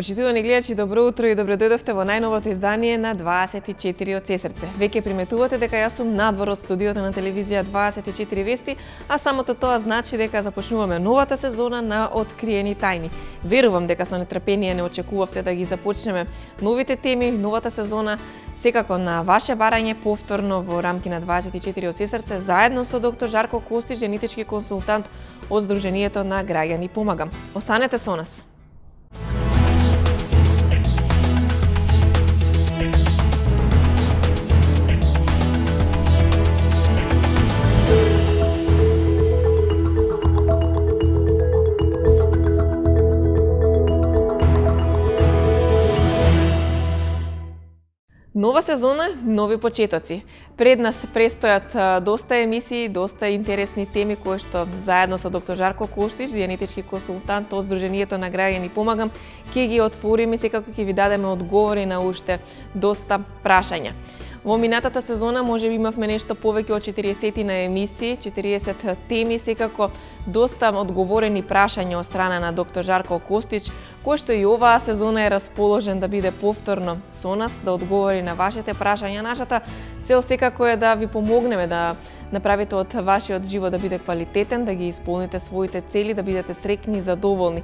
Почитувани гледачи, добро утро и добро дојдовте во најновото издание на 24 од Сестрце. Веќе приметувате дека јас сум надвор од студиото на телевизија 24 Вести, а самото тоа значи дека започнуваме новата сезона на Откриени тајни. Верувам дека со нетрпение не очекувавте да ги започнеме новите теми, новата сезона, секако на ваше барање повторно во рамки на 24 од Сестрце, заедно со доктор Жарко Костич, генетички консултант од Сдруженијето на граѓани Помагам. Останете со нас. Нова сезона, нови почетоци. Пред нас престојат доста емисии, доста интересни теми кои што заедно со доктор Жарко Костич, генетички консултант од Сдруженијето на граѓани Помагам, ќе ги отвориме и секако ќе ви дадеме одговори на уште доста прашања. Во минатата сезона можеби имавме нешто повеќе од 40 на емисии, 40 теми, секако доста одговорени прашања од страна на доктор Жарко Костич, кој што и оваа сезона е расположен да биде повторно со нас, да одговори на вашите прашања. Нашата цел секако е да ви помогнеме да направите од вашиот живот да биде квалитетен, да ги исполните своите цели, да бидете среќни и задоволни.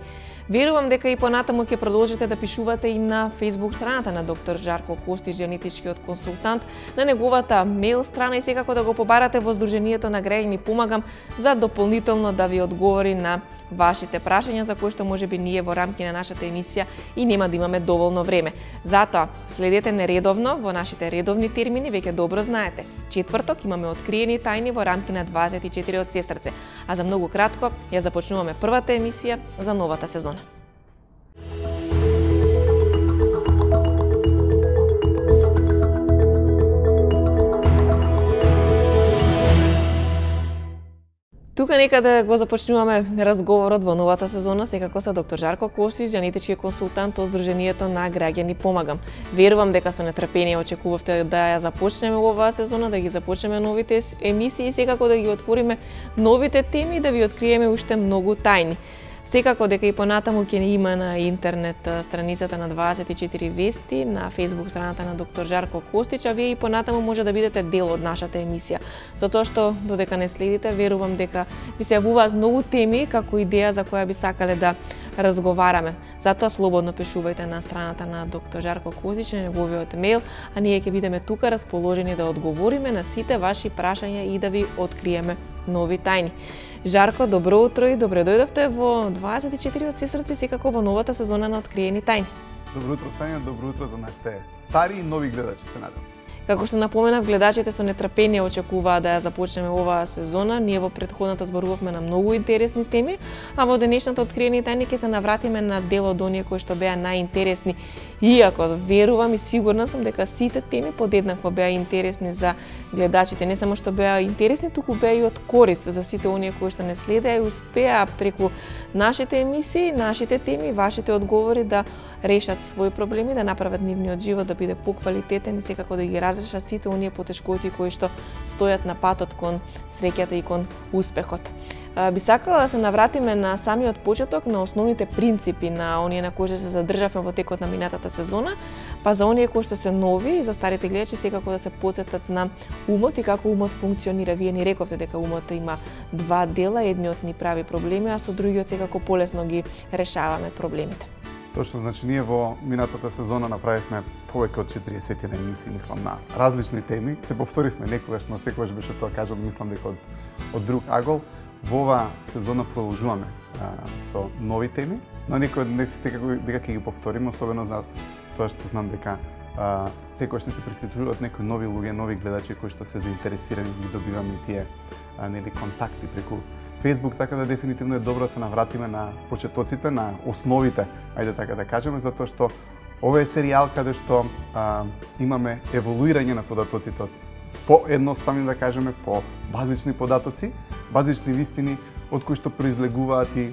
Верувам дека и понатаму ќе продолжите да пишувате и на Facebook страната на доктор Жарко Костич, генетичкиот консултант, на неговата мејл страна и секако да го побарате во Сдруженијето на граѓани Помагам за дополнително да ви одговори на вашите прашања за кои што можеби ние во рамки на нашата емисија и нема да имаме доволно време. Затоа следете нередовно во нашите редовни термини, веќе добро знаете. Четврток имаме Откриени тајни во рамки на 24 од Сестрце, а за многу кратко ја започнуваме првата емисија за новата сезона. Тука некаде го започнуваме разговорот во новата сезона, секако со доктор Жарко Костич, генетички консултант од Сдруженијето на граѓани Помагам. Верувам дека со нетрпение очекувавте да ја започнеме оваа сезона, да ги започнеме новите емисии и секако да ги отвориме новите теми, да ви откриеме уште многу тајни. Секако дека и понатаму ќе има на интернет страницата на 24 Вести, на Facebook страната на доктор Жарко Костич, а вие и понатаму може да бидете дел од нашата емисија. Со тоа што додека не следите, верувам дека ви се јавуваат многу теми како идеја за која би сакале да разговараме. Затоа слободно пишувајте на страната на доктор Жарко Костич, на неговиот мејл, а ние ќе бидеме тука расположени да одговориме на сите ваши прашања и да ви откриеме нови тајни. Жарко, добро утро и добре дојдовте во 24 од Сестрце, секако во новата сезона на Откриени тајни. Добро утро, Сања, добро утро за нашите стари и нови гледачи, се надам. Како што напоменав, гледачите со нетрпение очекуваат да ја започнеме оваа сезона. Ние во претходната зборувавме на многу интересни теми, а во денешната Откриени тајни ќе се навратиме на дел од оние кои што беа најинтересни. Иако верувам и сигурна сум дека сите теми подеднакво беа интересни за гледачите, не само што беа интересни, туку беа и од корист за сите оние кои што не следеа и успеа преку нашите емисии, нашите теми, вашите одговори да решат своји проблеми, да направат нивниот живот да биде поквалитетен и секако да ги разрешат сите оние потешкоти кои што стојат на патот кон среќата и кон успехот. Би сакала да се навратиме на самиот почеток, на основните принципи на оние на кои што се задржавме во текот на минатата сезона, па за оние кои што се нови и за старите гледачи секако да се посетат на умот и како умот функционира. Вие ни рековте дека умот има два дела, едниот ни прави проблеми, а со другиот секако полесно ги решаваме проблемите. Точно, значи ние во минатата сезона направивме повеќе од 40 на емисии, мислам, на различни теми. Се повторивме некогаш, но секогаш беше тоа кажам, мислам дека од друг агол. Во оваа сезона продолжуваме со нови теми, но некои дека ќе ги повториме, особено за тоа што знам дека секогаш се приклучуваат некои нови луѓе, нови гледачи кои што се заинтересирани, ги добиваме тие контакти преку Facebook, така да дефинитивно е добро да се навратиме на почетоците, на основите, ајде така да кажеме, затоа што ова е серијал каде што имаме еволуирање на податоците од поедноставни, да кажеме, по базични податоци, базични вистини од кои што произлегуваат и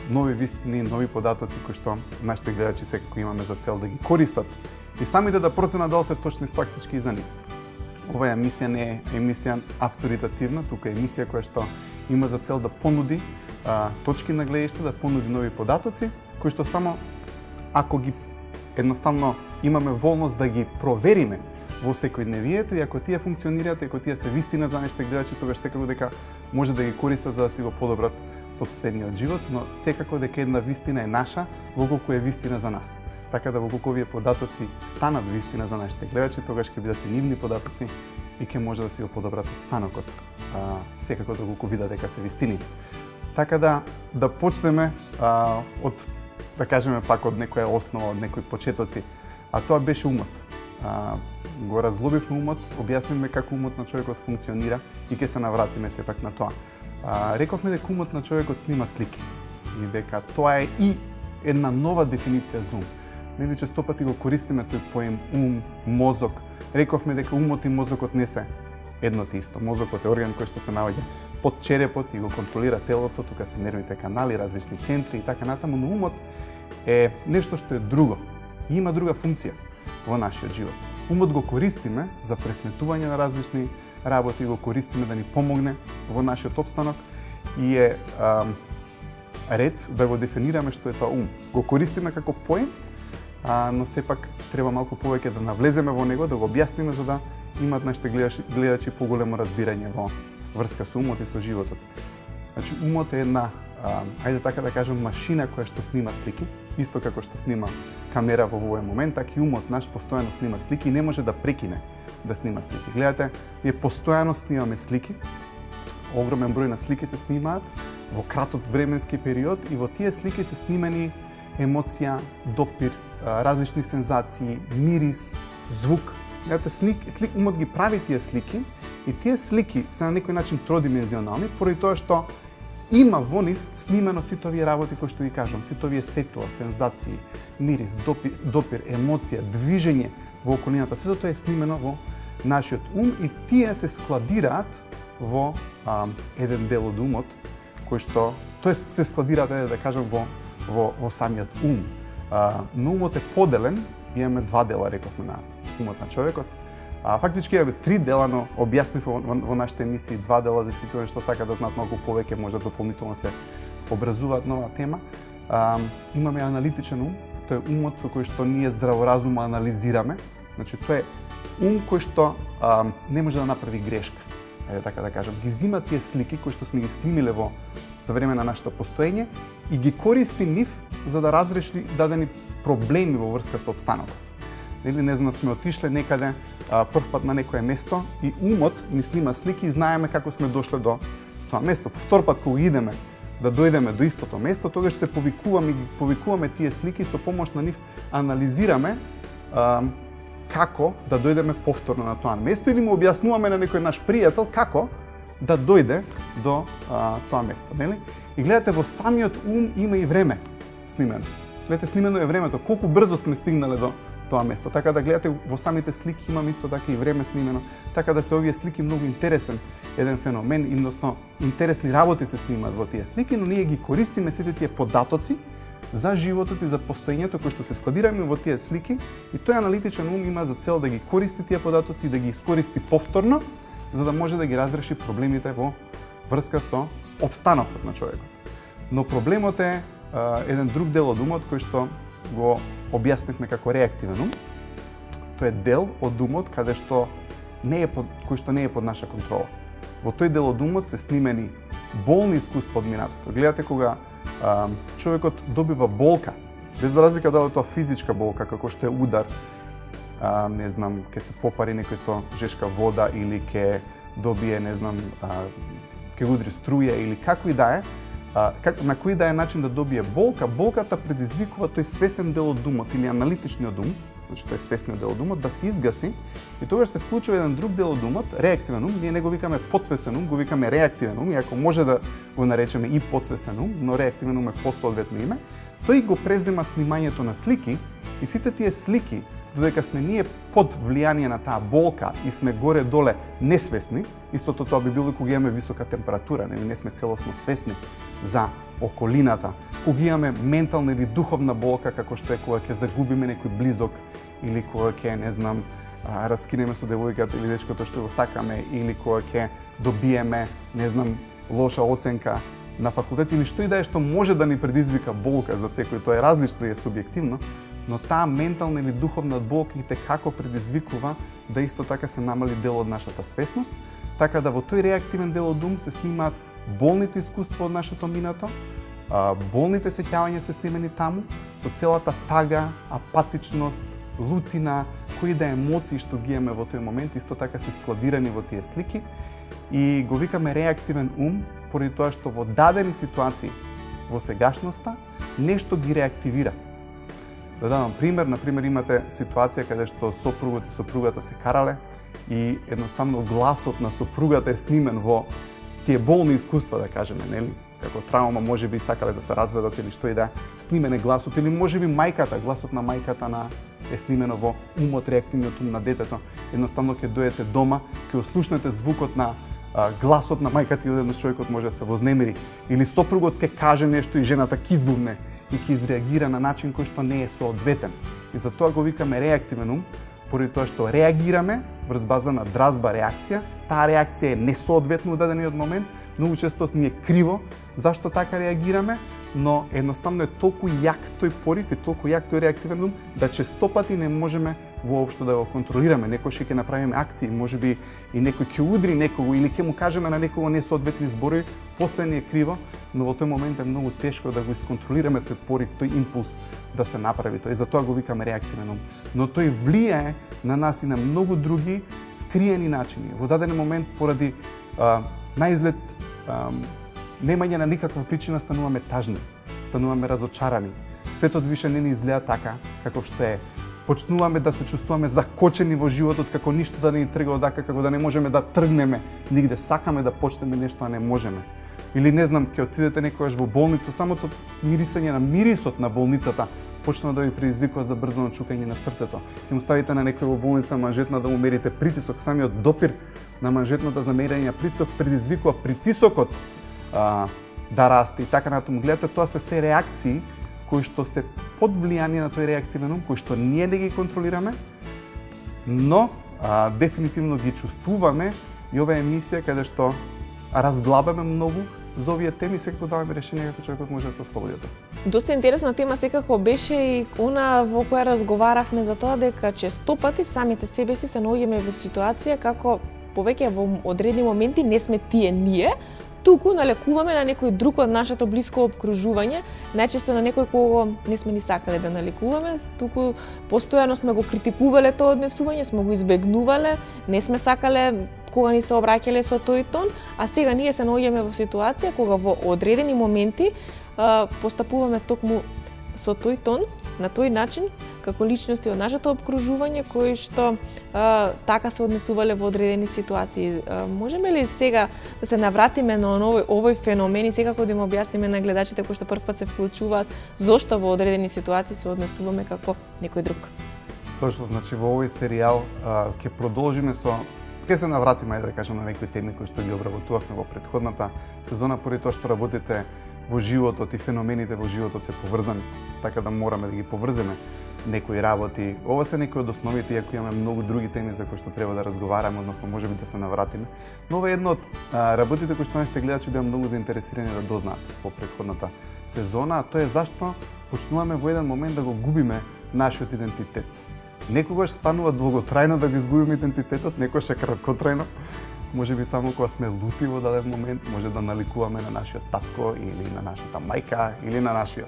нови вистини, нови податоци кои што нашите гледачи секако имаме за цел да ги користат и самите да проценат дали се точни фактички за нив. Оваа емисија не е емисија авторитативна, тука е емисија која што има за цел да понуди точки на гледиште, да понуди нови податоци, кои што само ако ги едноставно имаме волност да ги провериме во секојдневието и ако тие функционираат, ако тие се вистина за нашите гледачи, тогаш секако дека може да ги користат за да си го подобрат сопствениот живот, но секако дека една вистина е наша, доколку е вистина за нас. Така да доколку овие податоци станат вистина за нашите гледачи, тогаш ќе бидат и нивни податоци и ќе може да си го подобрат опстанокот, секако доколку видат дека се вистините. Така да почнеме од, да кажеме пак, од некоја основа, од некои почетоци, а тоа беше умот. Го разлобивме умот, објаснивме како умот на човекот функционира и ќе се навратиме сепак на тоа. Рековме дека умот на човекот снима слики и дека тоа е и една нова дефиниција за ум. Нели често пати го користиме тој поем ум, мозок. Рековме дека умот и мозокот не се едно те исто. Мозокот е орган кој што се наоѓа под черепот и го контролира телото, тука се нервните канали, различни центри и така натаму, но умот е нешто што е друго и има друга функција во нашиот живот. Умот го користиме за пресметување на различни работи, го користиме да ни помогне во нашиот опстанок и е ред да го дефинираме што е тоа ум. Го користиме како поем, но сепак треба малку повеќе да навлеземе во него, да го објасниме за да имаат нашите гледачи поголемо разбирање во врска со умот и со животот. Значи, умот е една, ајде така да кажем, машина која што снима слики, исто како што снима камера во овој момент, така и умот наш постојано снима слики и не може да прекине да снима слики. Гледате, ние постојано снимаме слики, огромен број на слики се снимаат во краток временски период и во тие слики се снимени емоција, допир, различни сензации, мирис, звук. Гледате, умот ги прави тие слики и тие слики се на некој начин тродимензионални, поради тоа што има во нив снимено сите овие работи кои што ги кажам, сите овие сетила, сензации, мирис, допир, емоција, движење во околината, сето тоа е снимено во нашиот ум и тие се складираат во еден дел од умот, кој што, тоест се складираат, да кажам, во самиот ум. Но умот е поделен, имаме два дела, рековме, на умот на човекот. Фактички имаме три дела, но објаснив во нашите емисии два дела за сите што сака да знаат малку повеќе, може дополнително се образуваат нова тема. Имаме аналитичен ум, тоа е умот со кој што ние здраворазумно анализираме. Значи тоа е ум кој што не може да направи грешка. Ајде така да кажам, ги зима тие слики кои што сме ги снимиле за време на нашето постоење и ги користи нив за да разреши дадени проблеми во врска со опстанокот. Или не знам, сме отишле некаде првпат на некое место и умот ни снима слики и знаеме како сме дошле до тоа место. Втор пат кога идеме да дојдеме до истото место, тогаш се повикуваме тие слики, со помош на нив анализираме како да дојдеме повторно на тоа место или му објаснуваме на некој наш пријател како да дојде до тоа место, нели? И гледате, во самиот ум има и време снимено. Гледате, снимено е времето, колку брзо сме стигнале до тоа место. Така да гледате, во самите слики има исто така и време снимено, така да се овие слики многу интересен еден феномен, односно интересни работи се снимаат во тие слики, но ние ги користиме сите тие податоци за животот и за постоењето кои што се складираме во тие слики и тој аналитичен ум има за цел да ги користи тие податоци и да ги искористи повторно, за да може да ги разреши проблемите во врска со опстанокот на човекот. Но проблемот е еден друг дел од умот кој што го објаснивме како реактивен ум. Тој е дел од умот кој што не е под наша контрола. Во тој дел од умот се снимени болни искуства од минатото. Гледате, кога човекот добива болка, без разлика дали тоа физичка болка, како што е удар, не знам, ќе се попари некој со жешка вода или ќе добие, не знам, ќе го удри струја или како и да е, на кој да е начин да добие болка, болката предизвикува тој свесен дел од умот или аналитичниот ум, значи тој свесниот дел од умот, да се изгаси и тогаш се вклучува еден друг дел од умот, реактивен ум, ние не го викаме подсвесен ум, го викаме реактивен ум, иако може да го наречеме и подсвесен ум, но реактивен ум е посоодветно име. Тој го презема снимањето на слики и сите тие слики, додека сме ние под влијание на таа болка и сме горе-доле несвесни, истото тоа би било кога имаме висока температура, не сме целосно свесни за околината, кога имаме ментална или духовна болка, како што е кога ќе загубиме некој близок или кога ќе, не знам, раскинеме со девојката или дечкото што го сакаме или кога ќе добиеме, не знам, лоша оценка на факултет или што и да е што може да ни предизвика болка за секој, тоа е различно и е субјективно, но таа ментална или духовна болка и како предизвикува да исто така се намали дел од нашата свесност, така да во тој реактивен дел од ум се снимаат болните искуства од нашето минато, болните сеќавања се снимени таму, со целата тага, апатичност, лутина, кои да емоции што ги имаме во тој момент, исто така се складирани во тие слики и го викаме реактивен ум, поради тоа што во дадени ситуации во сегашноста нешто ги реактивира. Да дадам пример, например имате ситуација каде што сопругот и сопругата се карале и едноставно гласот на сопругата е снимен во тие болни искуства, да кажеме, нели? Како траума, можеби сакале да се разведат или што и да, снимен е гласот, или можеби гласот на мајката е снимено во умот, реактивниот ум на детето. Едноставно ќе дојдете дома, ќе ослушнете звукот на гласот на мајката и одеднаш човекот може да се вознемири. Или сопругот ќе каже нешто и жената ќе избувне и ќе изреагира на начин кој што не е соодветен. И затоа го викаме реактивен ум, поради тоа што реагираме врз база на дразба реакција, таа реакција е несоодветна во дадениот момент, многу често ни е криво зашто така реагираме, но едноставно е толку јак тој порив и толку јак тој реактивен ум да честопати не можеме воопшто да го контролираме. Некој ќе направиме акции, можеби и некој ќе удри некого или ќе му кажеме на некого несоодветни зборови, после ни е криво, но во тој момент е многу тешко да го исконтролираме тој порив, тој импулс да се направи тој. И затоа го викаме реактивен ум. Но тој влијае на нас и на многу други скриени начини. Во даден момент поради наизглед немање на никаква причина стануваме тажни, стануваме разочарани. Светот више не ни изгледа така како што е. Почнуваме да се чувствуваме закочени во животот, како ништо да не ни трга одака, како да не можеме да тргнеме нигде, сакаме да почнеме нешто, а не можеме. Или не знам, ќе отидете некогаш во болница, самото мирисење на мирисот на болницата почна да ви предизвикува забрзано чукање на срцето. Ќе му ставите на некој во болница манжетна да му мерите притисок, самиот допир на манжетната за мерење притисок предизвикува притисокот да расте и така натаму. Гледате, тоа се реакции кои што се под влијание на тој реактивен ум, кои што ние не ги контролираме, но дефинитивно ги чувствуваме и ова емисија каде што разглабаме многу за овие теми, секако даваме решение како човекот може да се ослободи од тоа. Доста интересна тема секако беше и она во која разговаравме за тоа дека честопати самите себе си се наоѓаме во ситуација како повеќе во одредени моменти не сме тие ние, туку налекуваме на некој друг од нашето блиско обкружување, најчесто на некој кого не сме ни сакале да налекуваме, туку постојано сме го критикувале тоа однесување, сме го избегнувале, не сме сакале кога ни се обраќале со тој тон, а сега ние се наоѓаме во ситуација кога во одредени моменти постапуваме токму со тој тон, на тој начин, како личности од нашето обкружување кои што така се однесувале во одредени ситуации. Можеме ли сега да се навратиме на овој феномен и секако да им објасниме на гледачите кои што првпат се вклучуваат зошто во одредени ситуации се однесуваме како некој друг? Точно, значи во овој серијал ќе продолжиме ќе се навратиме, да кажам, на некои теми кои што ги обработувавме во претходната сезона, поради тоа што работите во животот и феномените во животот се поврзани, така да мораме да ги поврземе некои работи. Ова се некои од основите, иако имаме многу други теми за кои што треба да разговараме, односно можеби да се навратиме. Но ова е едно од работите кои што нашите гледачи беа многу заинтересирани да дознаат во претходната сезона, а тоа е зашто почнуваме во еден момент да го губиме нашиот идентитет. Некогаш станува долготрајно да го изгубиме идентитетот, некогаш е краткотрајно. Можеби само кога сме лути во даден момент, може да наликуваме на нашиот татко или на нашата мајка или на нашиот,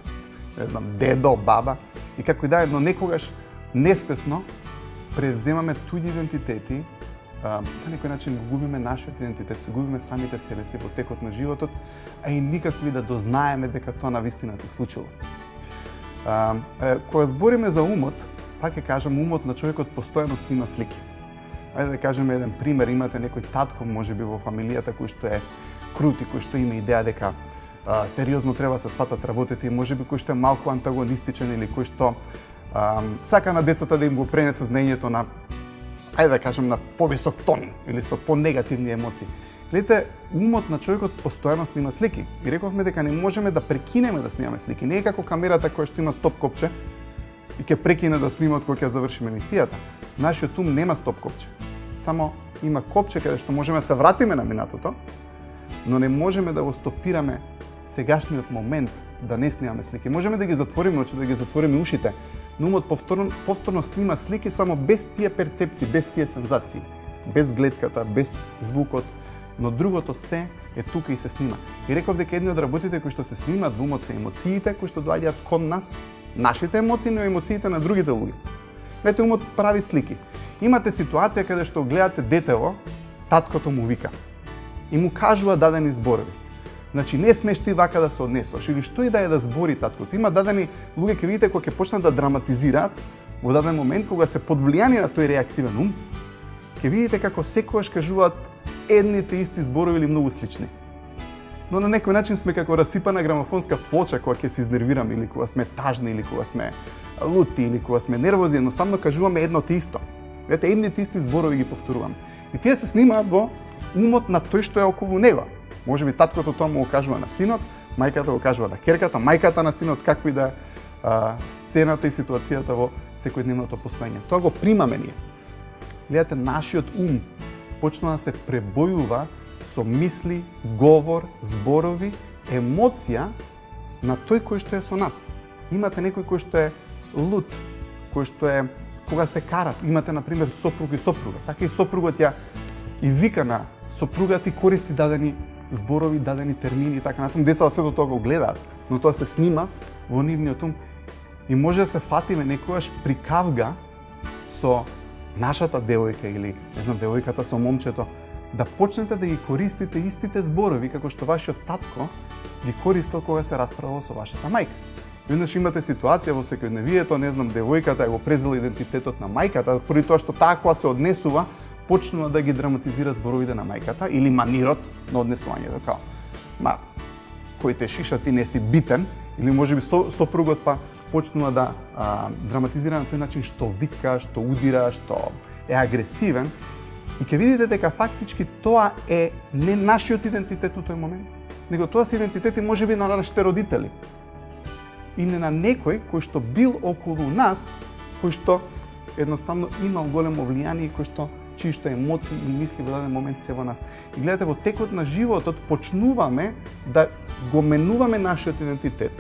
не знам, дедо, баба. И како и да е, но некогаш несвесно превземаме туѓи идентитети, на некој начин го губиме нашиот идентитет, се губиме самите себе си во текот на животот, а и никако и да дознаеме дека тоа навистина се случило. Кога збориме за умот, пак ќе кажам, умот на човекот постојано снима слики. Ајде да кажеме еден пример, имате некој татко, можеби во фамилијата кој што е крут и кој што има идеја дека сериозно треба се сватат работите и можеби кој што е малку антагонистичен или кој што сака на децата да им го пренесе знаењето на, ајде да кажем, на повисок тон или со понегативни емоции. Гледате, умот на човекот постојано снима слики и рековме дека не можеме да прекинеме да снимаме слики. Не е како камерата која што има стоп копче и ќе прекине да снима кога ќе завршиме емисијата. Нашиот ум нема стоп копче. Само има копче каде што можеме да се вратиме на минатото, но не можеме да го стопираме сегашниот момент да не снимаме слики. Можеме да ги затвориме очите, да ги затвориме ушите, но умот повторно снима слики само без тие перцепции, без тие сензации, без гледката, без звукот, но другото се е тука и се снима. И реков дека едни од работите кои што се снимаат во умот се емоциите кои што доаѓаат кон нас, нашите емоции, но емоциите на другите луѓе. Вете, умот прави слики. Имате ситуација каде што гледате детево, таткото му вика и му кажува дадени зборови. Значи, не смеш ти вака да се однесуваш, или што и да е да збори таткото. Има дадени луѓе, ќе видите, кога ќе почнат да драматизираат во даден момент, кога се под влијание на тој реактивен ум, ќе видите како секогаш кажуваат едните исти зборови или многу слични. Но на некој начин сме како расипана грамофонска плоча кога ќе се изнервираме, или кога сме тажни, или кога сме лути, или кога сме нервози, едноставно кажуваме едно те исто. Видите, едните исти зборови ги повторуваме. И тие се снимаат во умот на тој што е околу него. Може би таткото тоа му го кажува на синот, мајката го кажува на керката, мајката на синот, какви да сцената и ситуацијата во секојдневното постоење. Тоа го примаме ние. Гледате, нашиот ум почна да се пребојува со мисли, говор, зборови, емоција на тој кој што е со нас. Имате некој кој што е лут, кој што е кога се карат. Имате, например, сопруг и сопруга. Така и сопругот ја и вика на сопругата и користи дадени зборови, дадени термини и така натаму. Децата сето тоа го гледаат, но тоа се снима во нивниот ум. И може да се фатиме некогаш при кавга со нашата девојка или, не знам, девојката со момчето, да почнете да ги користите истите зборови како што вашиот татко ги користел кога се расправал со вашата мајка. Веднаш имате ситуација во секојдневието, не знам, девојката го презела идентитетот на мајката, поради тоа што таа кога се однесува, почнува да ги драматизира зборовите на мајката или манирот на однесувањето, као ма кој те шиша, ти не си битен, или можеби сопругот па почнува да драматизира на тој начин што вика, што удира, што е агресивен, и ќе видите дека фактички тоа е не нашиот идентитет во тој момент, него тоа се идентитети можеби на нашите родители или на некој кој што бил околу нас, кој што едноставно имал големо влијание, кој што чиишто емоции и мисли во даден момент се во нас. И гледате, во текот на животот почнуваме да го менуваме нашиот идентитет.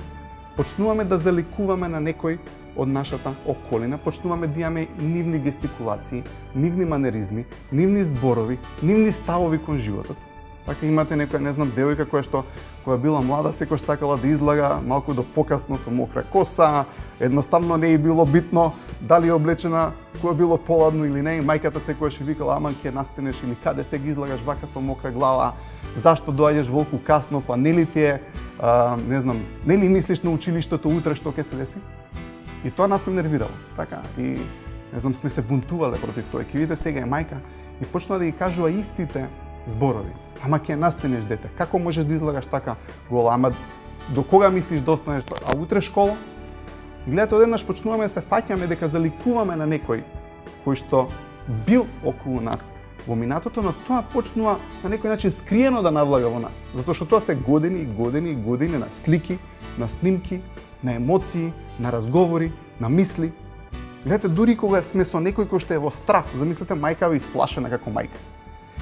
Почнуваме да заликуваме на некој од нашата околина, почнуваме да имаме нивни гестикулации, нивни манеризми, нивни зборови, нивни ставови кон животот. Така имате некоја, не знам, девојка која што кога била млада секој сакала да излага малку до покасно со мокра коса, едноставно не е било битно дали е облечена кога било поладно или не, и мајката секојаш и викала аман ќе настенеш или каде се ги излагаш вака со мокра глава, зашто доаѓаш волку касно, па нели ти е, не знам, нели мислиш на училиштето утре што ќе се деси? И тоа нас ме нервирало, така, и не знам, сме се бунтувале против тоа. Ќе видите сега е мајка и почна да ги кажува истите зборови. Ама ќе настенеш дете, како можеш да излагаш така гола, ама до кога мислиш да останеш, а утре школа? И гледате, одеднаш почнуваме да се фаќаме дека заликуваме на некој кој што бил околу нас во минатото, но тоа почнува на некој начин скриено да навлага во нас. Затоа што тоа се години и години и години на слики, на снимки, на емоции, на разговори, на мисли. Гледате, дури кога сме со некој кој што е во страв, замислете мајка ви исплашена како мајка.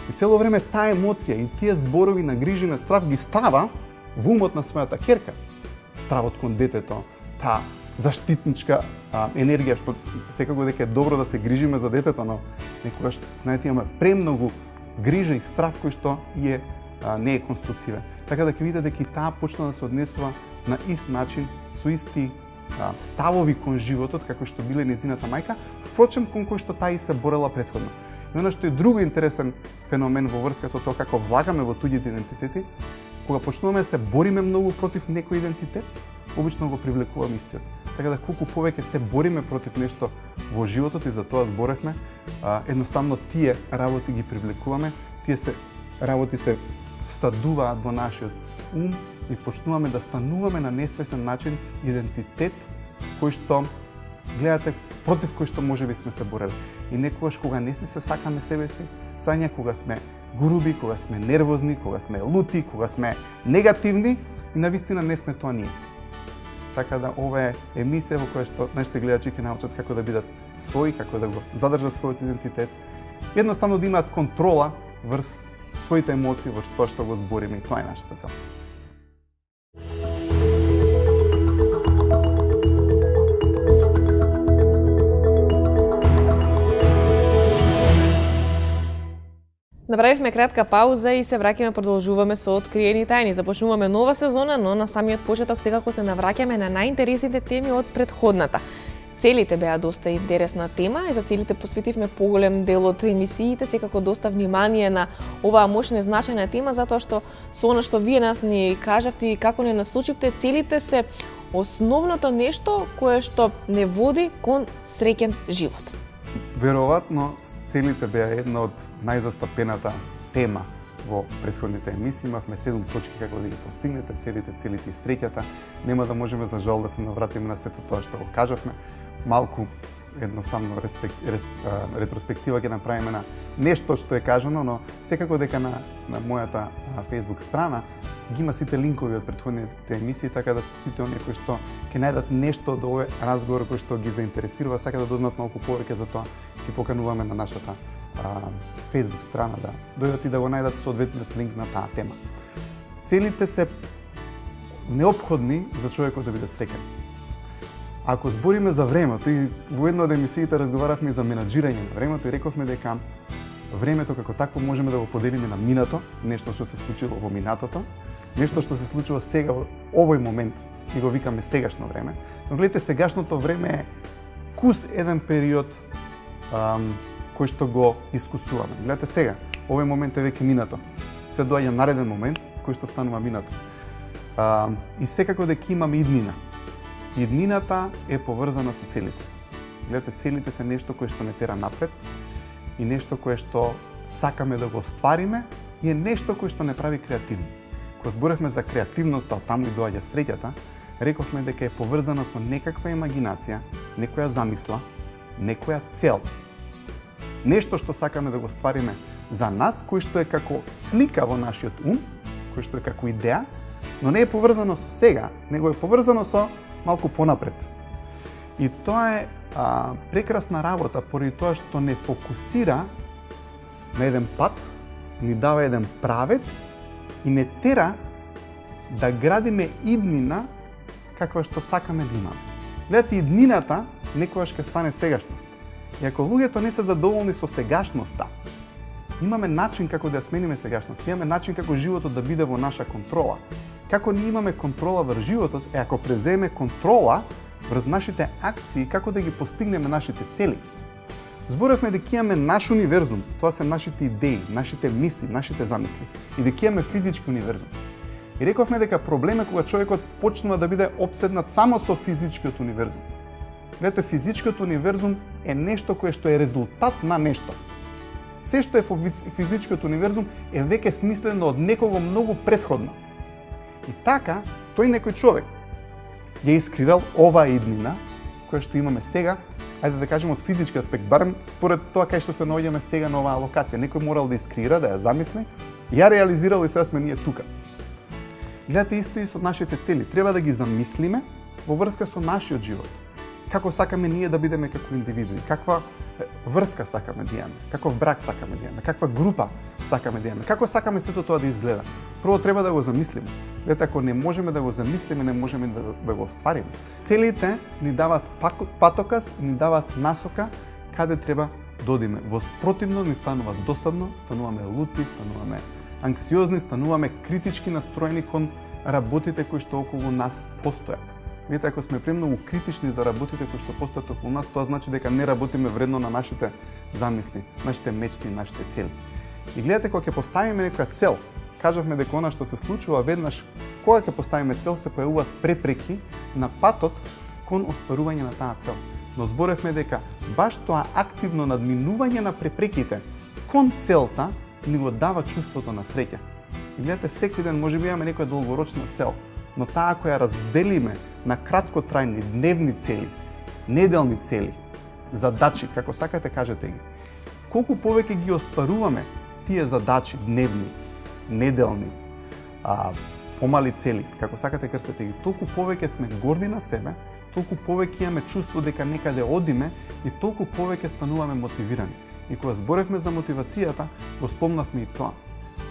И цело време таа емоција и тие зборови на грижи, на страв ги става во умот на својата керка. Стравот кон детето, таа заштитничка енергија, што секако дека е добро да се грижиме за детето, но некогаш, знаете, имаме премногу грижа и страв кој што не е конструктивен. Така да ќе видите дека и таа почна да се однесува на ист начин, со исти ставови кон животот, како што биле незината мајка, впрочем кон кој што таа и се борела претходно. И оно што е друго интересен феномен во врска со тоа како влагаме во туѓите идентитети, кога почнуваме да се бориме многу против некој идентитет, обично го привлекуваме истиот. Така да колку повеќе се бориме против нешто во животот, и за тоа зборевме, едноставно тие работи ги привлекуваме, тие работи се всадуваат во нашиот ум и почнуваме да стануваме на несвесен начин идентитет кој што, гледате, против кој што можеби сме се борели. И некогаш кога не се сакаме себе си, сања кога сме груби, кога сме нервозни, кога сме лути, кога сме негативни, и навистина не сме тоа ние. Така да ова е емисија во која што нашите гледачи ќе научат како да бидат своји, како да го задржат својот идентитет, едноставно да имаат контрола врз своите емоции, врз тоа што го збориме, и тоа е нашата цел. Направивме кратка пауза и се враќаме, продолжуваме со откриени тајни. Започнуваме нова сезона, но на самиот почеток секако се навраќаме на најинтересните теми од претходната. Целите беа доста интересна тема и за целите посветивме поголем дел од емисиите, секако доста внимание на оваа мощна и значајна тема, затоа што со она што вие нас ни кажавте и како не насочивте, целите се основното нешто кое што не води кон среќен живот. Веројатно целите беа една од најзастапената тема во претходните емисии. Имавме 7 точки како да ги постигнете целите и среќата. Нема да можеме за жал да се навратиме на сето тоа што го кажавме. Малку едноставно ретроспектива ќе направиме на нешто што е кажано, но секако дека на мојата Facebook страна ги има сите линкови од претходните емисии, така да сите оние кои што ќе најдат нешто од овој разговор кој што ги заинтересира, сака да дознаат малку повеќе за тоа, ги покануваме на нашата Facebook страна да дојдат и да го најдат соодветниот линк на таа тема. Целите се неопходни за човекот да биде среќен. Ако збориме за времето, и во една од емисиите разговаравме за менаџирање на времето и рековме дека времето како такво можеме да го поделиме на минато, нешто што се случило во минатото, нешто што се случува сега во овој момент и го викаме сегашно време. Но гледате, сегашното време е кус еден период кој што го искусуваме. Гледате сега, овој момент е веќе минато. Се доаѓа нареден момент кој што станува минато. И секако дека имаме иднина. Иднината е поврзана со целите. Гледате, целите се нешто кое што не тера напред и нешто кое што сакаме да го оствариме и е нешто кое што не прави креативни. Кога зборевме за креативноста, од таму и доаѓа среќата, рековме дека е поврзана со некаква имагинација, некоја замисла, некоја цел. Нешто што сакаме да го ствариме за нас, кој што е како слика во нашиот ум, кој што е како идеја, но не е поврзано со сега, него е поврзано со малку понапред. И тоа е прекрасна работа, поради тоа што не фокусира на еден пат, ни дава еден правец и не тера да градиме иднина каква што сакаме да имаме. Гледате, иднината некогаш ќе стане сегашност. И ако луѓето не се задоволни со сегашноста, имаме начин како да ја смениме сегашност, имаме начин како животот да биде во наша контрола. Како ние имаме контрола врз животот е ако преземе контрола врз нашите акции, како да ги постигнеме нашите цели. Зборевме дека имаме наш универзум, тоа се нашите идеи, нашите мисли, нашите замисли, и дека имаме физички универзум. И рековме дека проблем е кога човекот почнува да биде опседнат само со физичкиот универзум. Гледате, физичкиот универзум е нешто кое што е резултат на нешто. Се што е во физичкиот универзум е веќе смислено од некого многу претходно. И така, тој некој човек ја искрирал оваа иднина, која што имаме сега, ајде да кажеме од физички аспект, барем според тоа кај што се наоѓаме сега на оваа локација. Некој морал да искрира, да ја замисли, ја реализирал и сега сме ние тука. Гледате, исто и со нашите цели. Треба да ги замислиме во врска со нашиот живот. Како сакаме ние да бидеме како индивидуи, каква врска сакаме да имаме, каков брак сакаме да имаме, каква група сакаме да имаме, како сакаме сето тоа да изгледа. Прво треба да го замислиме. Гледате, ако не можеме да го замислиме, не можеме да го оствариме. Целите ни даваат патоказ, ни даваат насока каде треба да одиме. Во спротивно ни станува досадно, стануваме лути, стануваме анксиозни, стануваме критички настроени кон работите кои што околу нас постојат. Видите, ако сме премногу критични за работите кои што постојат околу нас, тоа значи дека не работиме вредно на нашите замисли, нашите мечти, нашите цели. И гледате, кога ќе поставиме некоја цел, кажавме дека она што се случува веднаш, кога ќе поставиме цел, се појавуваат препреки на патот кон остварување на таа цел. Но зборевме дека баш тоа активно надминување на препреките кон целта ни го дава чувството на среќа. И гледате, секој ден може би имаме некоја долгорочна цел, но таа која разделиме на краткотрајни дневни цели, неделни цели, задачи, како сакате кажете ги. Колку повеќе ги остваруваме тие задачи дневни, неделни, помали цели, како сакате крстете ги, толку повеќе сме горди на себе, толку повеќе имаме чувство дека некаде одиме и толку повеќе стануваме мотивирани. И кога зборевме за мотивацијата, го спомнавме и тоа.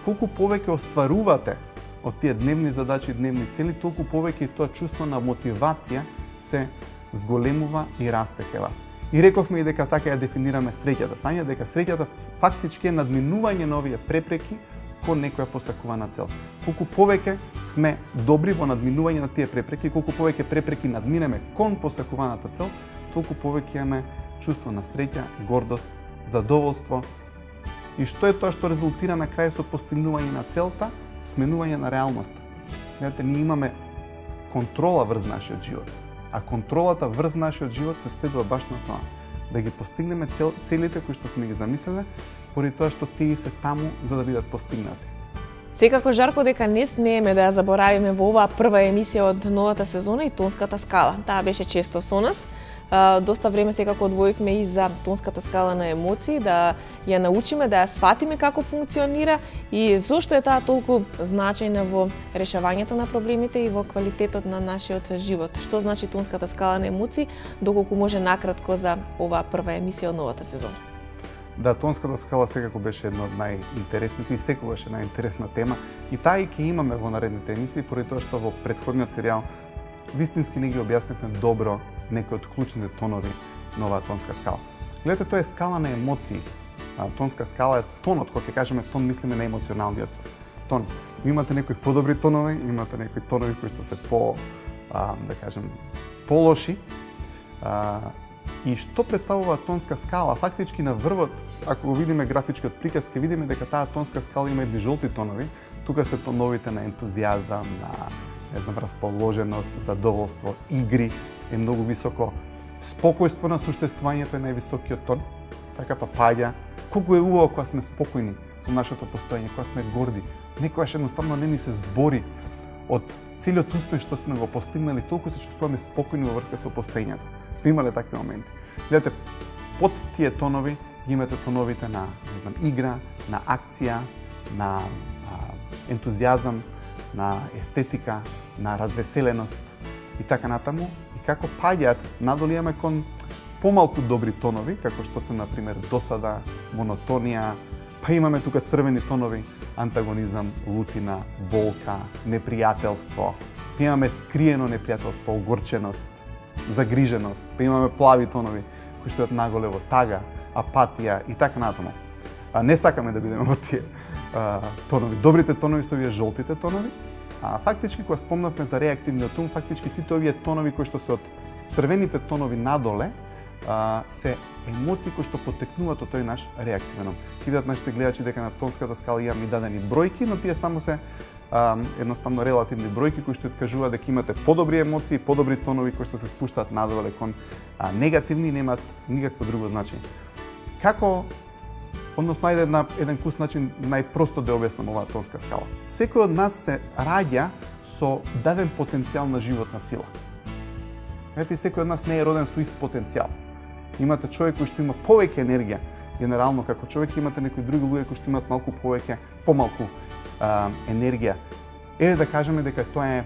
Колку повеќе остварувате од тие дневни задачи, дневни цели, толку повеќе и тоа чувство на мотивација се зголемува и расте кај вас. И рековме и дека така ја дефинираме среќата. Сања дека среќата фактички е надминување на овие препреки кон некоја посакувана цел. Колку повеќе сме добри во надминување на тие препреки, колку повеќе препреки надминеме кон посакуваната цел, толку повеќе имаме чувство на среќа, гордост, задоволство. И што е тоа што резултира на крај со постигнување на целта, сменување на реалноста. Знаете, ние имаме контрола врз нашиот живот, а контролата врз нашиот живот се сведува баш на тоа, да ги постигнеме целите кои што сме ги замислеле, поради тоа што тие се таму за да бидат постигнати. Секако, Жарко, дека не смееме да ја заборавиме во оваа прва емисија од новата сезона и тонската скала. Таа беше често со нас. Доста време секако одвоивме и за тонската скала на емоции, да ја научиме, да ја сватиме како функционира и зошто е таа толку значајна во решавањето на проблемите и во квалитетот на нашиот живот. Што значи тонската скала на емоции, доколку може накратко за оваа прва емисија од новата сезона. Да, тонската скала секако беше една од најинтересните и секогаш е најинтересна тема и таа и ќе имаме во наредните емисии, поради тоа што во претходниот серијал вистински не ги објаснивме добро некои од клучните тонови на оваа тонска скала. Гледате, тоа е скала на емоции. Тонска скала е тонот, кога ќе кажеме тон, мислиме на емоционалниот тон. Имате некои подобри тонови, имате некои тонови кои што се да кажем, полоши. И што представува тонска скала? Фактички на врвот, ако го видиме графичкиот приказ, ќе видиме дека таа тонска скала има едни жолти тонови. Тука се тоновите на ентузијазам, на расположеност, задоволство, игри, е многу високо. Спокојство на суштествувањето е највисокиот тон. Така па паѓа. Колку е убаво кога сме спокојни со нашето постоење, кога сме горди. Некогаш едноставно не ни се збори од целиот успех што сме го постигнали, толку се чувствуваме спокојни во врска со постоењето. Сме имале такви моменти. Гледате, под тие тонови ги имате тоновите на, игра, на акција, на ентузијазам, на естетика, на развеселеност и така натаму. И како паѓаат, надолу имаме кон помалку добри тонови, како што се, например, досада, монотонија, па имаме тука црвени тонови, антагонизам, лутина, болка, непријателство, па имаме скриено непријателство, огорченост, загриженост, па имаме плави тонови, кои што наголе во тага, апатија и така натаму. Не сакаме да бидеме во тие тонови. Добрите тонови се овие жолтите тонови. Фактички, кога спомнавме за реактивниот ум, фактички сите овие тонови кои што се од црвените тонови надоле, се емоции кои што потекнуваат од тој наш реактивен ум. Ќе видат нашите гледачи дека на тонската скала имаме дадени бројки, но тие само се едноставно релативни бројки кои што кажуваат дека имате подобри емоции, подобри тонови кои што се спуштаат надоле кон негативни и немаат никакво друго значење. Како, односно најде еден кус начин најпросто да објаснам оваа тонска скала. Секој од нас се раѓа со даден потенцијал на животна сила. Знаете, секој од нас не е роден со ист потенцијал. Имате човек кој што има повеќе енергија, генерално како човек, имате некои други луѓе кои што имаат малку повеќе, помалку енергија. Еве да кажеме дека тоа е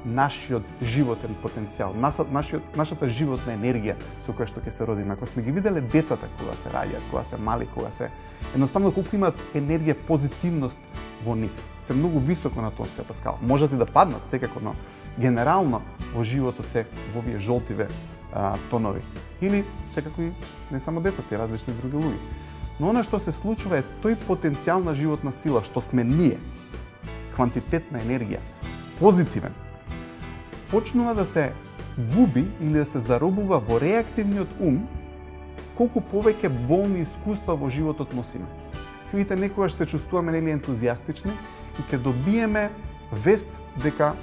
нашиот животен потенцијал, нашата животна енергија со која што ќе се родиме. Ако сме ги виделе децата кога се раѓаат, кога се мали, кога се едноставно колку имаат енергија, позитивност во нив, се многу високо на тонската скала. Можат и да паднат секако, но генерално во животот се во овие жолтиве тонови. Или секако и не само децата, и различни други луѓе. Но она што се случува е тој потенцијал на животна сила што сме ние, квантитет на енергија, позитивен, почнува да се губи или да се заробува во реактивниот ум, колку повеќе болни искуства во животот носиме. Видите, некогаш се чувствуваме нели ентузијастични и ќе добиеме вест дека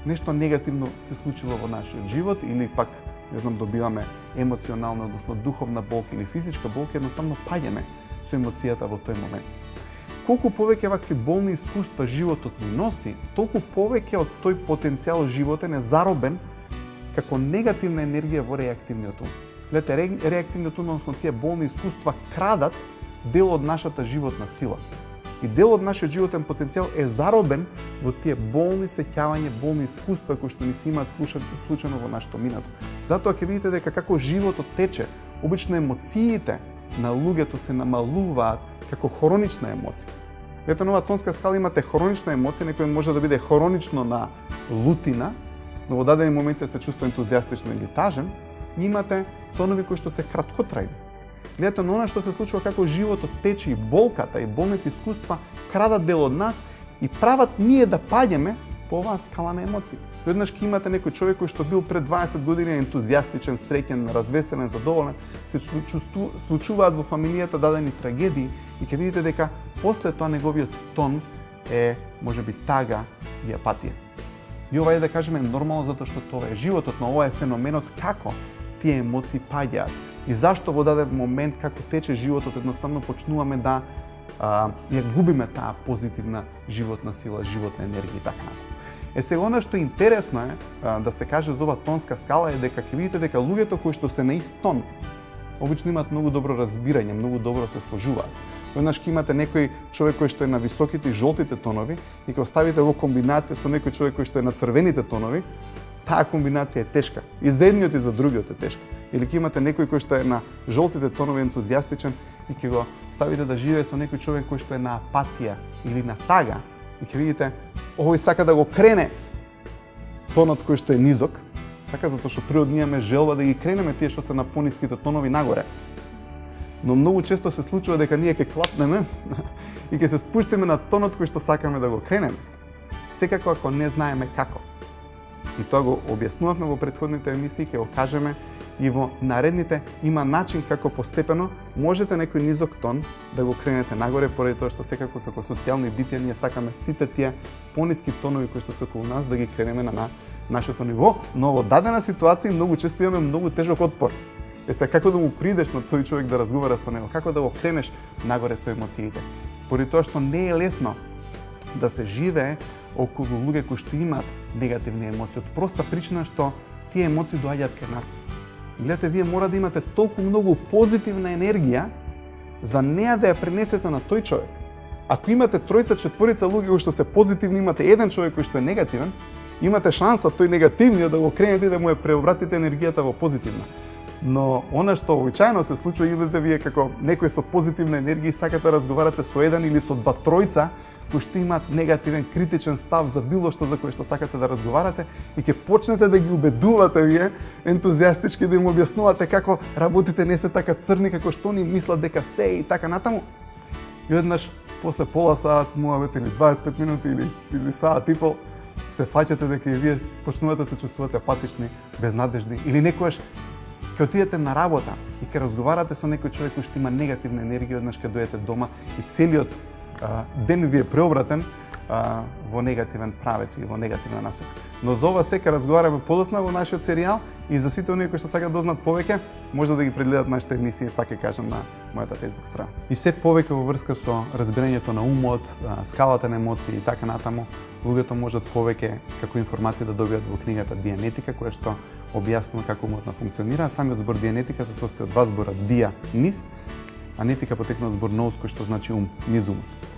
нешто негативно се случило во нашиот живот или пак добиваме емоционална, односно духовна болка или физичка болка, едноставно паѓаме со емоцијата во тој момент. Колку повеќе вакви болни искуства животот ни носи, толку повеќе од тој потенцијал животен е заробен како негативна енергија во реактивниот ум. Гледате, реактивниот ум, односно тие болни искуства крадат дел од нашата животна сила. И дел од нашиот животен потенцијал е заробен во тие болни сеќавања, болни искуства кои што ни се имаат вклучено во нашето минато. Затоа ќе видите дека како животот тече, обично емоциите на луѓето се намалуваат како хронична емоција. Ето, на оваа тонска скала имате хронична емоција, некој може да биде хронично на лутина, но во дадени моменти се чувства ентузијастично или тажен, и имате тонови кои што се краткотрајни. Гледате на она што се случува, како животот тече и болката и болните искуства крадат дел од нас и прават ние да паѓаме по оваа скала на емоции. Еднаш ќе имате некој човек кој што бил пред 20 години ентузијастичен, среќен, развеселен, задоволен, се случуваат во фамилијата дадени трагедии и ќе видите дека после тоа неговиот тон е можеби тага и апатија. И ова е да кажеме нормално затоа што тоа е животот, но ова е феноменот како тие емоции паѓаат и зашто во даден момент како тече животот едноставно почнуваме да ја губиме таа позитивна животна сила, животна енергија и така натаму. Сега она што е интересно е да се каже за ова тонска скала е дека ќе видите дека луѓето кои што се на ист тон обично имаат многу добро разбирање, многу добро се сложуваат. Веднаш ќе имате некој човек кој што е на високите и жолтите тонови и кога ставите во комбинација со некој човек кој што е на црвените тонови, таа комбинација е тешка. И за едниот и за другиот е тешка. Или ќе имате некој кој што е на жолтите тонови ентузијастичен и ќе го ставите да живее со некој човек кој што е на апатија или на тага и ќе видите овој сака да го крене тонот кој што е низок, така затоа што природно имаме желба да ги кренеме тие што се на пониските тонови нагоре. Но многу често се случува дека ние ќе клапнеме и ќе се спуштиме на тонот кој што сакаме да го кренеме. Секако ако не знаеме како. И тоа го објаснувавме во претходните емисии, ќе го кажеме и во наредните, има начин како постепено можете некој низок тон да го кренете нагоре, поради тоа што секако како социјални битија ние сакаме сите тие пониски тонови кои што се околу нас да ги кренеме на нашето ниво, но во дадена ситуација многу често имаме многу тежок отпор. Сега како да му придеш на тој човек да разговараш со него, како да го кренеш нагоре со емоциите. Поради тоа што не е лесно да се живее околу луѓе кои што имаат негативни емоции, од проста причина што тие емоции доаѓаат кај нас. Гледате, вие мора да имате толку многу позитивна енергија за неа да ја пренесете на тој човек. Ако имате тројца, четворица луѓе кои што се позитивни, имате еден човек кој што е негативен, имате шанса тој негативниот да го кренете и да му ја преобратите енергијата во позитивна. Но она што обичаено се случува, идете вие како некој со позитивна енергија и сакате да разговарате со еден или со два тројца кои што имаат негативен, критичен став за било што за кој што сакате да разговарате и ќе почнете да ги убедувате вие ентузијастички да им објаснувате како работите не се така црни како што они мислат дека се и така натаму. И еднаш после пола саат, муавет или 25 минути или саат и пол се фаќате дека и вие почнувате да се чувствувате апатични, безнадежни или некојаш ќе отидете на работа и ќе разговарате со некој човек кој што има негативна енергија, еднаш ќе дојдете дома и целиот ден ви е преобратен во негативен правец и во негативна насока. Но за ова сека разговараме подоцна во нашиот серијал и за сите оние кои што сакаат да дознаат повеќе, може да ги прегледат нашите емисии, така ќе кажам, на мојата Facebook страна. И се повеќе во врска со разбирањето на умот, скалата на емоции и така натаму, луѓето можат повеќе како информации да добијат во книгата Дианетика, која што објаснува како умот функционира. Самиот збор дианетика се состои од два збора: дија, низ, а нетика потекнува од збор ноус, кој што значи ум, низ умот.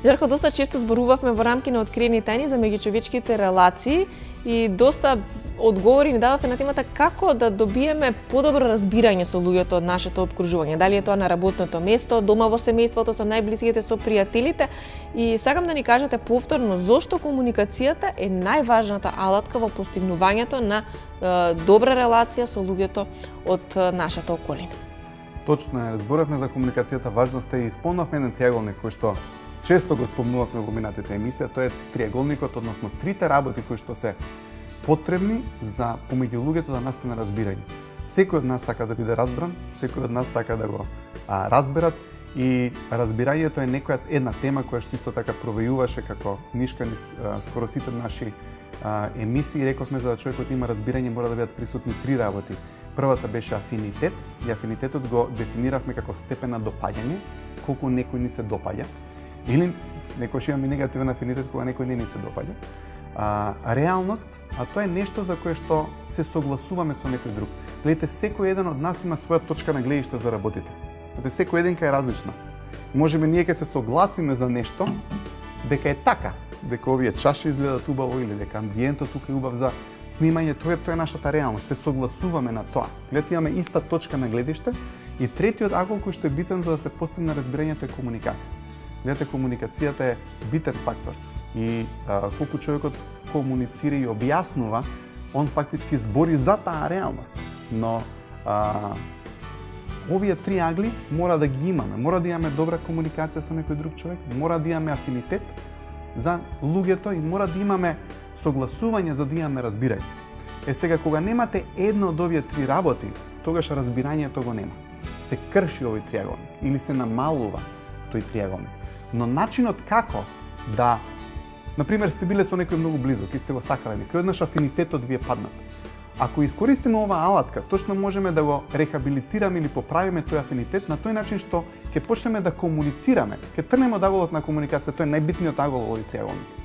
Жарко, доста често зборувавме во рамки на откриени тајни за меѓучовечките релации и доста одговори ни дадовте на темата како да добиеме подобро разбирање со луѓето од нашето опкружување. Дали е тоа на работното место, дома во семејството, со најблиските, со пријателите. И сакам да ни кажете повторно зошто комуникацијата е најважната алатка во постигнувањето на добра релација со луѓето од нашата околина. Точно е, разборавме за комуникацијата, важноста и спомнавме еден триаголник кој што често го спомнувавме во минатите емисија, тоа е триаголникот, односно трите работи кои што се потребни за помеѓу луѓето да настане разбирање. Секој од нас сака да биде разбран, секој од нас сака да го разберат и разбирањето е некоја една тема која што исто така провејуваше како книшка низ скоро сите наши емисии. Рековме за да човекот има разбирање мора да бидат присутни три работи. Првата беше афинитет, и афинитетот го дефиниравме како степен на допаѓање, колку некој ни се допаѓа. Или некојаш имаме негативен афинитет кога некој не ни се допаѓа. Реалност, а тоа е нешто за кое што се согласуваме со некој друг. Гледате, секој еден од нас има своја точка на гледиште за работите. Гледате, секој еденка е различна. Можеме ние ќе се согласиме за нешто, дека е така, дека овие чаши изгледат убаво или дека амбиентот тука е убав за снимање, тоа е нашата реалност. Се согласуваме на тоа. Гледате, имаме иста точка на гледиште и третиот агол кој што е битен за да се постигне разбирањето е комуникација. Гледате, комуникацијата е битен фактор и колку човекот комуницира и објаснува, он фактички збори за таа реалност. Но овие три агли мора да ги имаме. Мора да имаме добра комуникација со некој друг човек, мора да имаме афинитет за луѓето и мора да имаме согласување за да имаме разбирање. Сега, кога немате едно од овие три работи, тогаш разбирањето го нема. Се крши овој триаголник или се намалува тој триаголник. Но начинот како да, например, сте биле со некој многу близок и сте го сакале некој, еднаш афинитетот ви е паднат. Ако искористиме оваа алатка, точно можеме да го рехабилитираме или поправиме тој афинитет на тој начин што ќе почнеме да комуницираме. Ќе тргнеме од аголот на комуникација, тој е најбитниот агол во овој триаголник.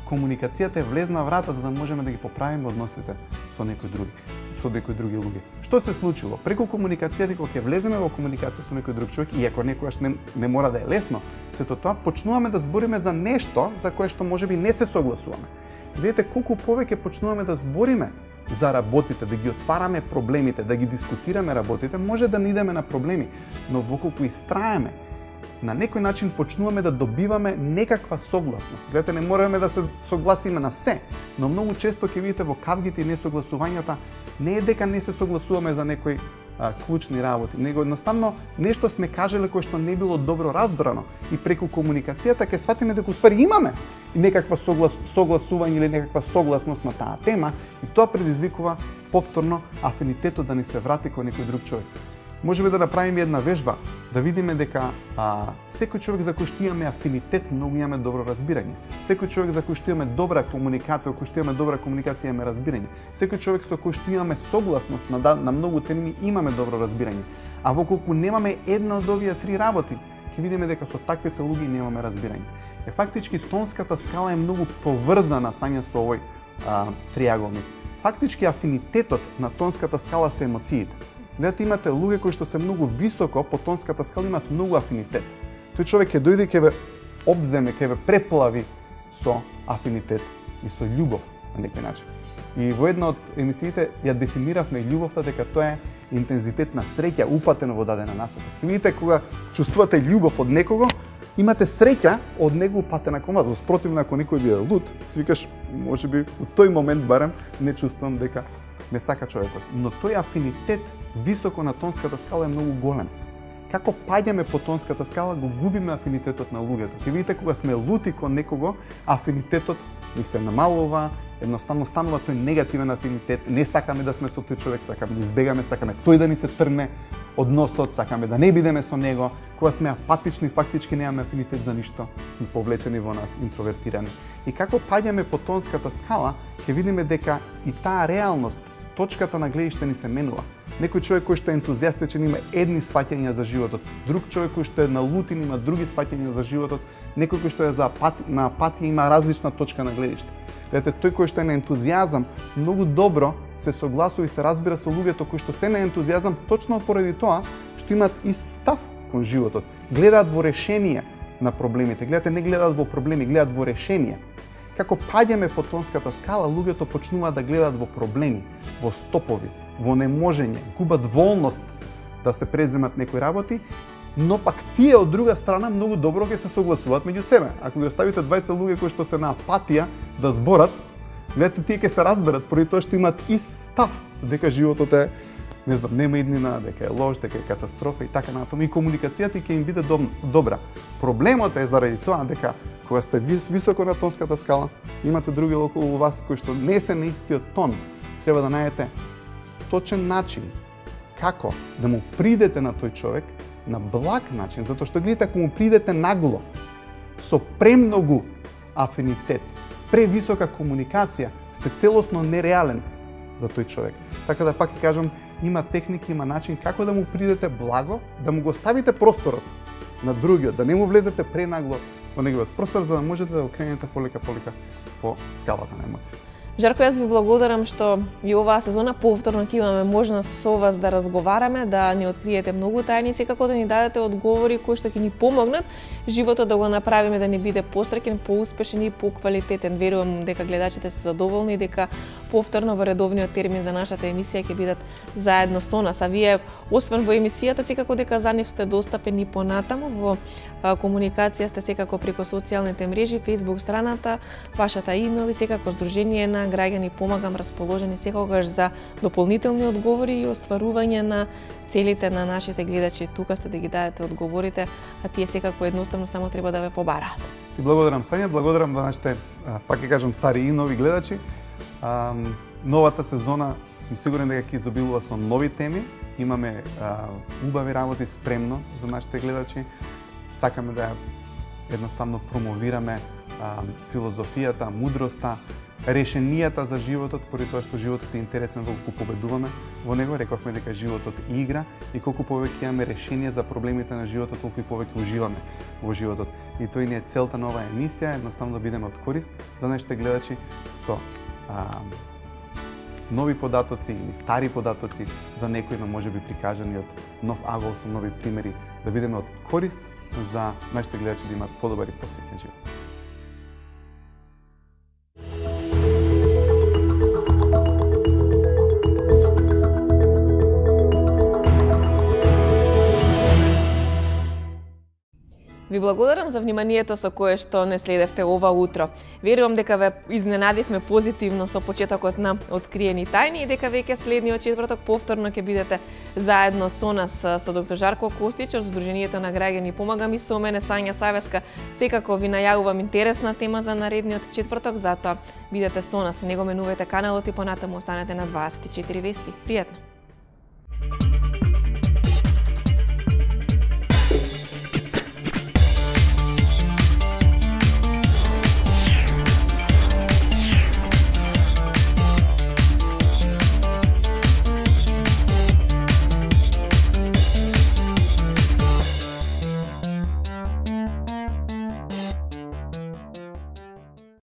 Комуникацијата е влезна врата за да можеме да ги поправиме односите со некои други луѓе. Што се случило? Преку комуникацијата, кога ќе влеземе во комуникација со некој друг човек, иако некогаш не мора да е лесно, сето тоа почнуваме да збориме за нешто за кое што можеби не се согласуваме. Видете колку повеќе почнуваме да збориме за работите, да ги отвараме проблемите, да ги дискутираме работите, може да не идеме на проблеми, но воколку истраеме, на некој начин почнуваме да добиваме некаква согласност. Гледате, не мораме да се согласиме на се, но многу често ќе видите во кавгите и несогласувањата не е дека не се согласуваме за некои клучни работи, него едноставно нешто сме кажале кое што не било добро разбрано и преку комуникацијата ќе сватиме дека уствари имаме некаква согласување или некаква согласност на таа тема и тоа предизвикува повторно афинитетот да ни се врати кон некој друг човек. Можеме да направиме една вежба, да видиме дека секој човек за кој што имаме афинитет, многу имаме добро разбирање. Секој човек за кој што имаме добра комуникација, кој што имаме добра комуникација, имаме разбирање. Секој човек со кој што имаме согласност на многу теми, имаме добро разбирање. А воколку немаме една од овие три работи, ќе видиме дека со таквите луѓе немаме разбирање. Фактички тонската скала е многу поврзана со овој триаголник. Фактички афинитетот на тонската скала се емоциите. Гледате, имате луѓе кои што се многу високо по тонската скала имаат многу афинитет. Тој човек ќе дојде ќе ве обземе, ќе ве преплави со афинитет и со љубов на некој начин. И во една од емисиите ја дефиниравме љубовта дека тоа е интензитет на среќа упатено во дадена насока. Ќе видите кога чувствувате љубов од некого, имате среќа од него упатена кон вас. Спротивно, ако некој ви е луд, си викаш, можеби во тој момент барем не чувствувам дека ме сака човекот. Но тој афинитет високо на тонската скала е многу голем. Како паѓаме по тонската скала, го губиме афинитетот на луѓето. Ќе видите кога сме лути кон некого, афинитетот ни се намалува, едноставно станува тој негативен афинитет. Не сакаме да сме со тој човек, сакаме да избегаме, сакаме тој да ни се трне односот, сакаме да не бидеме со него. Кога сме апатични, фактички немаме афинитет за ништо, сме повлечени во нас, интровертирани. И како паѓаме по тонската скала, ќе видиме дека и таа реалност, точката на гледиште ни се менува. Некој човек кој што е ентузијастичен има едни сваќања за животот, друг човек кој што е налутин има други сваќања за животот, некој кој што е на апатија има различна точка на гледиште. Гледате, тој кој што е на ентузијазам многу добро се согласува и се разбира со луѓето кои што се на ентузијазам точно поради тоа што имаат ист став кон животот. Гледаат во решение на проблемите, гледате, не гледаат во проблеми, гледаат во решение. Како паѓаме по тонската скала, луѓето почнуваат да гледаат во проблеми, во стопови, во неможење, губат волност да се преземат некои работи, но пак тие од друга страна многу добро ќе се согласуваат меѓу себе. Ако ги оставите двајца луѓе кои што се на апатија да зборат, гледате, тие ќе се разберат поради тоа што имаат ист став дека животот е, не знам, нема иднина, дека е лош, дека е катастрофа и така натаму, и комуникацијата ќе им биде добра. Проблемот е заради тоа дека кога сте високо на тонската скала, имате други околу вас кои што не се на истиот тон, треба да најдете точен начин како да му придете на тој човек на благ начин, затоа што гледате, ако му придете нагло, со премногу афинитет, превисока комуникација, сте целосно нереален за тој човек. Така да пак ќе кажам, има техники, има начин како да му придете благо, да му го ставите просторот на другиот, да не му влезете пренагло во неговиот простор, за да можете да го кренете полека по скалата на емоции. Жарко, јас ви благодарам што и оваа сезона повторно ќе имаме можност со вас да разговараме, да ни откриете многу тајни, секако да ни дадете одговори кои што ќе ни помогнат животот да го направиме да ни биде посреќен, поуспешен и поквалитетен. Верувам дека гледачите се задоволни, дека повторно во редовниот термин за нашата емисија ќе бидат заедно со нас. А вие, освен во емисијата, секако дека за нив сте достапни и понатаму, во комуникација сте секако преку социјалните мрежи, Facebook страната, вашата имейл и секако Сдружение на граѓани помагам, расположени секогаш за дополнителни одговори и остварување на целите на нашите гледачи. Тука сте да ги дадете одговорите, а тие секако едноставно само треба да ве побараат. Ти благодарам, Сања, благодарам на нашите, пак ќе кажам, стари и нови гледачи. Новата сезона сум сигурен дека ќе изобилува со нови теми. Имаме убави работи спремно за нашите гледачи. Сакаме да едноставно промовираме филозофијата, мудроста, решенијата за животот, поради тоа што животот е интересен колку победуваме во него. Рековме дека животот е игра и колку повеќе имаме решение за проблемите на животот, толку и повеќе уживаме во животот. И тој ни е целта на оваа емисија, едноставно да бидеме од корист за нашите гледачи со нови податоци или стари податоци, за некои можеби прикажани од нов агол со нови примери, да бидеме од корист за нашите гледачи да имаат подобар и посреќен живот. Ви благодарам за вниманието со кое што не следевте ова утро. Верувам дека ве изненадивме позитивно со почетокот на Откриени тајни и дека веќе следниот четврток повторно ќе бидете заедно со нас, со доктор Жарко Костич од Сдруженијето на граѓани помагам и со мене Сања Савеска. Секако ви најавувам интересна тема за наредниот четврток, затоа бидете со нас. Не го менувајте каналот и понатаму останете на 24 вести. Пријатно!